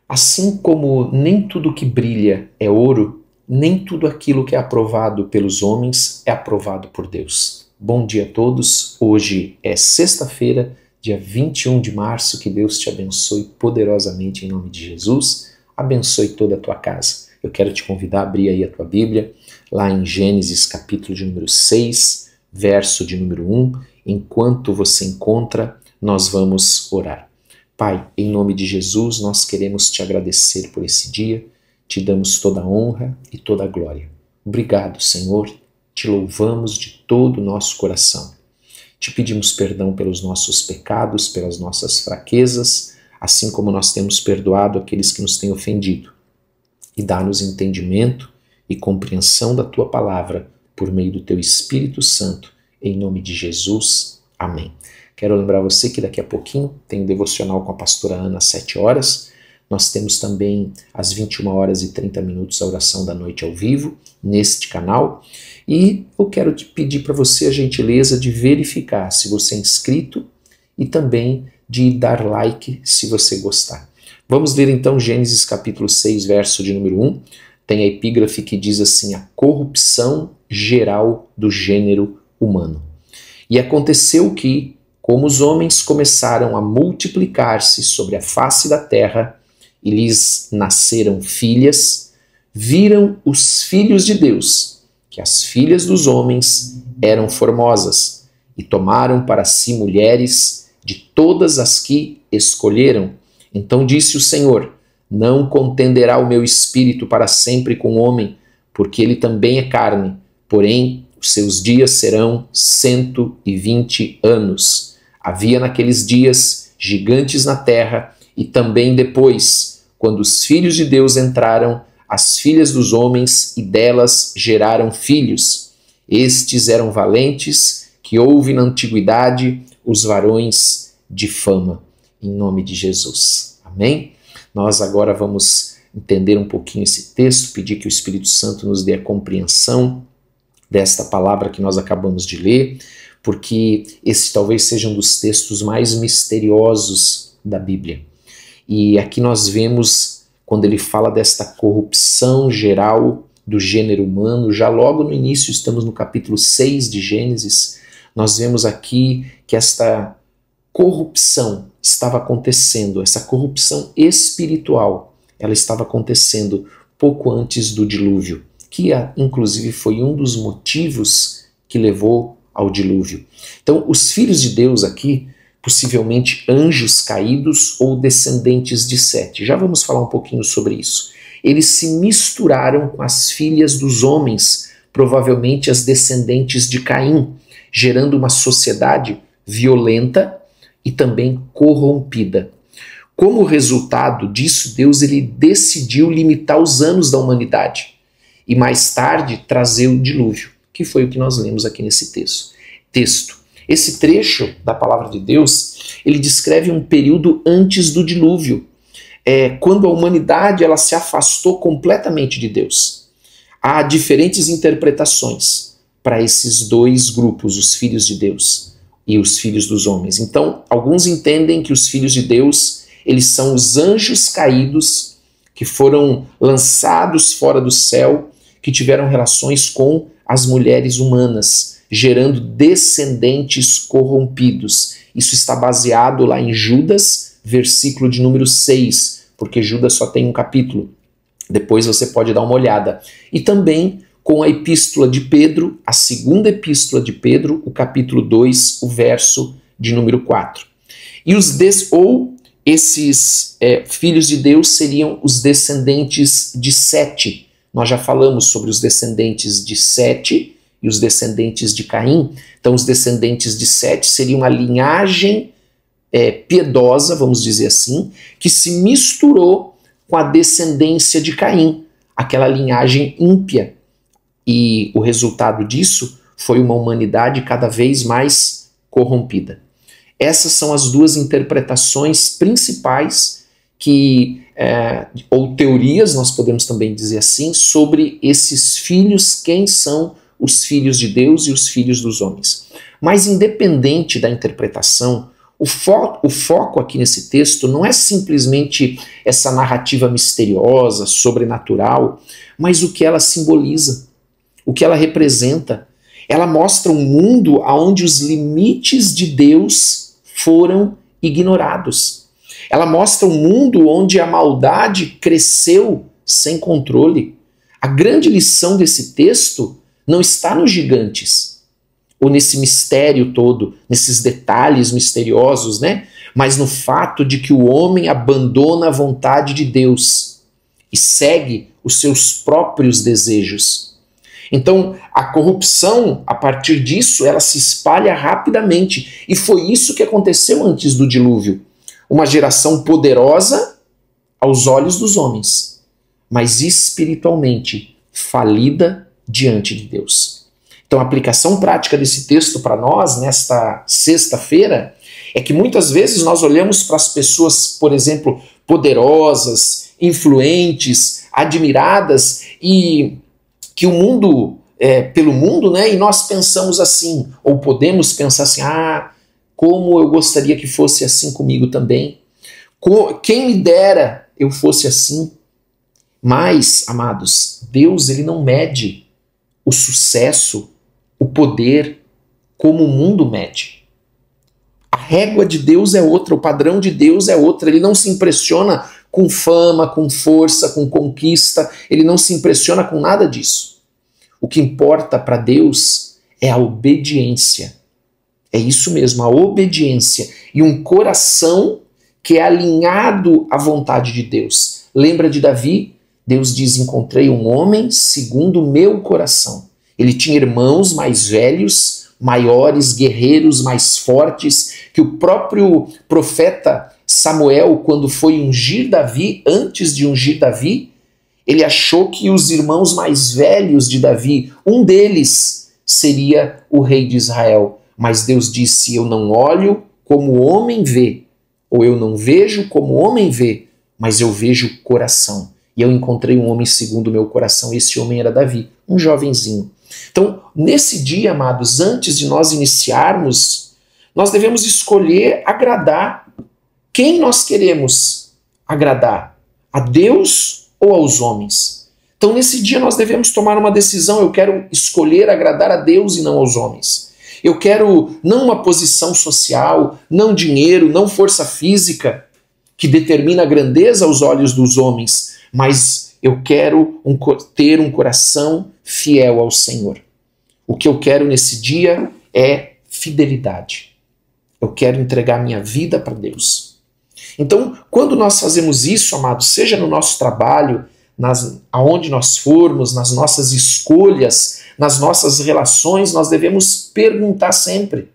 Assim como nem tudo que brilha é ouro, nem tudo aquilo que é aprovado pelos homens é aprovado por Deus. Bom dia a todos. Hoje é sexta-feira, dia 21 de março. Que Deus te abençoe poderosamente em nome de Jesus. Abençoe toda a tua casa. Eu quero te convidar a abrir aí a tua Bíblia, lá em Gênesis capítulo de número 6, verso de número 1. Enquanto você encontra, nós vamos orar. Pai, em nome de Jesus, nós queremos te agradecer por esse dia, te damos toda a honra e toda a glória. Obrigado, Senhor, te louvamos de todo o nosso coração. Te pedimos perdão pelos nossos pecados, pelas nossas fraquezas, assim como nós temos perdoado aqueles que nos têm ofendido. E dá-nos entendimento e compreensão da tua palavra por meio do teu Espírito Santo, em nome de Jesus. Amém. Quero lembrar você que daqui a pouquinho tem um devocional com a pastora Ana às 7 horas. Nós temos também às 21 horas e 30 minutos a oração da noite ao vivo neste canal. E eu quero te pedir para você a gentileza de verificar se você é inscrito e também de dar like se você gostar. Vamos ler então Gênesis capítulo 6, verso de número 1. Tem a epígrafe que diz assim: a corrupção geral do gênero humano. E aconteceu que, como os homens começaram a multiplicar-se sobre a face da terra e lhes nasceram filhas, viram os filhos de Deus que as filhas dos homens eram formosas e tomaram para si mulheres de todas as que escolheram. Então disse o Senhor: não contenderá o meu espírito para sempre com o homem, porque ele também é carne, porém os seus dias serão 120 anos. Havia naqueles dias gigantes na terra, e também depois, quando os filhos de Deus entraram, as filhas dos homens e delas geraram filhos. Estes eram valentes, que houve na antiguidade os varões de fama. Em nome de Jesus. Amém? Nós agora vamos entender um pouquinho esse texto, pedir que o Espírito Santo nos dê a compreensão desta palavra que nós acabamos de ler, porque esse talvez seja um dos textos mais misteriosos da Bíblia. E aqui nós vemos, quando ele fala desta corrupção geral do gênero humano, já logo no início, estamos no capítulo 6 de Gênesis, nós vemos aqui que esta corrupção estava acontecendo, essa corrupção espiritual, ela estava acontecendo pouco antes do dilúvio, que inclusive foi um dos motivos que levou ao dilúvio. Então, os filhos de Deus aqui, possivelmente anjos caídos ou descendentes de Sete. Já vamos falar um pouquinho sobre isso. Eles se misturaram com as filhas dos homens, provavelmente as descendentes de Caim, gerando uma sociedade violenta e também corrompida. Como resultado disso, Deus ele decidiu limitar os anos da humanidade e mais tarde trazer o dilúvio, que foi o que nós lemos aqui nesse texto. Esse trecho da palavra de Deus, ele descreve um período antes do dilúvio, quando a humanidade ela se afastou completamente de Deus. Há diferentes interpretações para esses dois grupos, os filhos de Deus e os filhos dos homens. Então, alguns entendem que os filhos de Deus, eles são os anjos caídos que foram lançados fora do céu, que tiveram relações com as mulheres humanas, gerando descendentes corrompidos. Isso está baseado lá em Judas, versículo de número 6, porque Judas só tem um capítulo. Depois você pode dar uma olhada. E também com a epístola de Pedro, a segunda epístola de Pedro, o capítulo 2, o verso de número 4. E esses filhos de Deus seriam os descendentes de Sete. Nós já falamos sobre os descendentes de Sete e os descendentes de Caim. Então os descendentes de Sete seriam a linhagem piedosa, vamos dizer assim, que se misturou com a descendência de Caim, aquela linhagem ímpia. E o resultado disso foi uma humanidade cada vez mais corrompida. Essas são as duas interpretações principais ou teorias, nós podemos também dizer assim, sobre esses filhos, quem são os filhos de Deus e os filhos dos homens. Mas independente da interpretação, O foco aqui nesse texto não é simplesmente essa narrativa misteriosa, sobrenatural, mas o que ela simboliza, o que ela representa. Ela mostra um mundo onde os limites de Deus foram ignorados. Ela mostra um mundo onde a maldade cresceu sem controle. A grande lição desse texto não está nos gigantes, ou nesse mistério todo, nesses detalhes misteriosos, né? Mas no fato de que o homem abandona a vontade de Deus e segue os seus próprios desejos. Então, a corrupção, a partir disso, ela se espalha rapidamente. E foi isso que aconteceu antes do dilúvio. Uma geração poderosa aos olhos dos homens, mas espiritualmente falida diante de Deus. Então, a aplicação prática desse texto para nós, nesta sexta-feira, é que muitas vezes nós olhamos para as pessoas, por exemplo, poderosas, influentes, admiradas, e que o mundo, pelo mundo, né, e nós pensamos assim, ou podemos pensar assim, como eu gostaria que fosse assim comigo também. Quem me dera eu fosse assim. Mas, amados, Deus ele não mede o sucesso, o poder, como o mundo mede. A régua de Deus é outra, o padrão de Deus é outro. Ele não se impressiona com fama, com força, com conquista. Ele não se impressiona com nada disso. O que importa para Deus é a obediência. É isso mesmo, a obediência. E um coração que é alinhado à vontade de Deus. Lembra de Davi? Deus diz, encontrei um homem segundo o meu coração. Ele tinha irmãos mais velhos, maiores, guerreiros mais fortes, que o próprio profeta Samuel, quando foi ungir Davi, antes de ungir Davi, ele achou que os irmãos mais velhos de Davi, um deles seria o rei de Israel. Mas Deus disse, eu não olho como o homem vê, ou eu não vejo como o homem vê, mas eu vejo o coração. E eu encontrei um homem segundo o meu coração, e esse homem era Davi, um jovenzinho. Então, nesse dia, amados, antes de nós iniciarmos, nós devemos escolher agradar. Quem nós queremos agradar? A Deus ou aos homens? Então, nesse dia, nós devemos tomar uma decisão. Eu quero escolher agradar a Deus e não aos homens. Eu quero não uma posição social, não dinheiro, não força física, que determina a grandeza aos olhos dos homens, mas eu quero ter um coração fiel ao Senhor. O que eu quero nesse dia é fidelidade. Eu quero entregar minha vida para Deus. Então, quando nós fazemos isso, amados, seja no nosso trabalho, aonde nós formos, nas nossas escolhas, nas nossas relações, nós devemos perguntar sempre.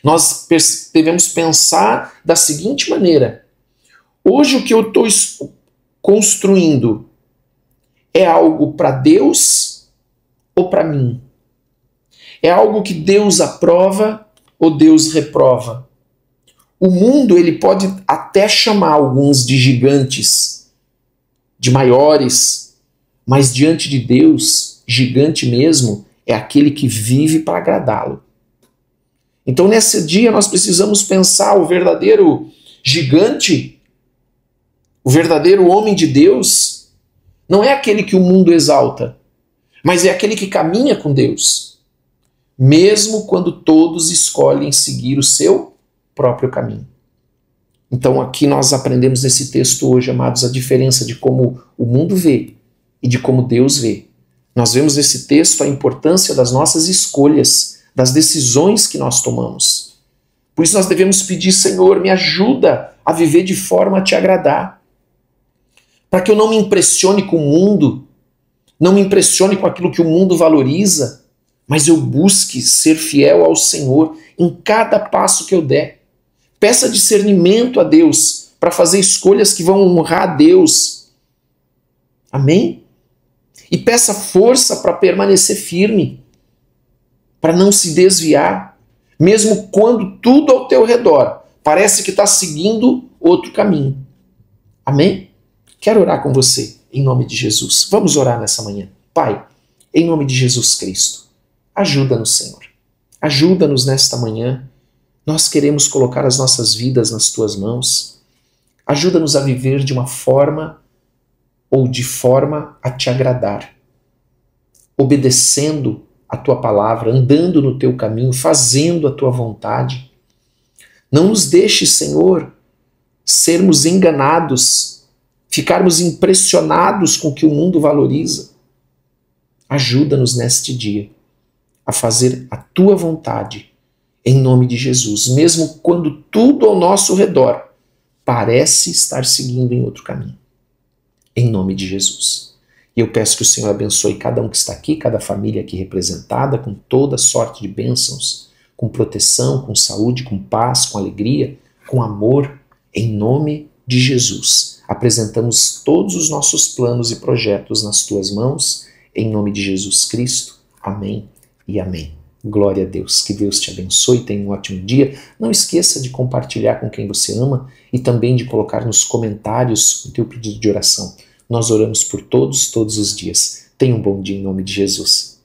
Nós devemos pensar da seguinte maneira: hoje o que eu estou construindo é algo para Deus ou para mim? É algo que Deus aprova ou Deus reprova? O mundo ele pode até chamar alguns de gigantes, de maiores, mas diante de Deus, gigante mesmo é aquele que vive para agradá-lo. Então nesse dia nós precisamos pensar o verdadeiro gigante, o verdadeiro homem de Deus, não é aquele que o mundo exalta, mas é aquele que caminha com Deus, mesmo quando todos escolhem seguir o seu próprio caminho. Então aqui nós aprendemos nesse texto hoje, amados, a diferença de como o mundo vê e de como Deus vê. Nós vemos nesse texto a importância das nossas escolhas, das decisões que nós tomamos. Por isso nós devemos pedir, Senhor, me ajuda a viver de forma a te agradar. Para que eu não me impressione com o mundo, não me impressione com aquilo que o mundo valoriza, mas eu busque ser fiel ao Senhor em cada passo que eu der. Peça discernimento a Deus para fazer escolhas que vão honrar a Deus. Amém? E peça força para permanecer firme, para não se desviar, mesmo quando tudo ao teu redor parece que está seguindo outro caminho. Amém? Quero orar com você, em nome de Jesus. Vamos orar nessa manhã. Pai, em nome de Jesus Cristo, ajuda-nos, Senhor. Ajuda-nos nesta manhã Nós queremos colocar as nossas vidas nas tuas mãos. Ajuda-nos a viver de uma forma ou de forma a te agradar, obedecendo a tua palavra, andando no teu caminho, fazendo a tua vontade. Não nos deixes, Senhor, sermos enganados, ficarmos impressionados com o que o mundo valoriza. Ajuda-nos neste dia a fazer a tua vontade, em nome de Jesus, mesmo quando tudo ao nosso redor parece estar seguindo em outro caminho. Em nome de Jesus. E eu peço que o Senhor abençoe cada um que está aqui, cada família aqui representada, com toda sorte de bênçãos, com proteção, com saúde, com paz, com alegria, com amor, em nome de Jesus. Apresentamos todos os nossos planos e projetos nas tuas mãos, em nome de Jesus Cristo. Amém e amém. Glória a Deus. Que Deus te abençoe, tenha um ótimo dia. Não esqueça de compartilhar com quem você ama e também de colocar nos comentários o teu pedido de oração. Nós oramos por todos, todos os dias. Tenha um bom dia em nome de Jesus.